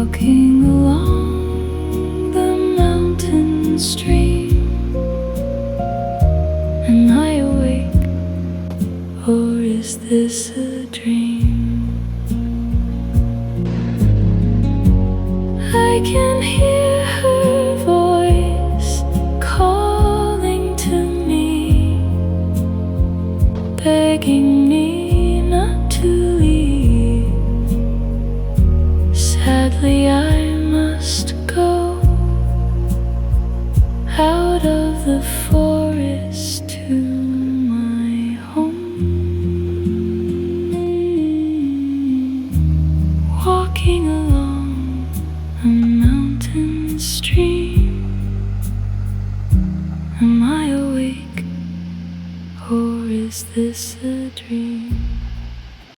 walking along the mountain stream. Am I awake, or is this a dream? I can hear her voice calling to me, begging me not to leave. Sadly, I must go out of the forest to my home. Walking alone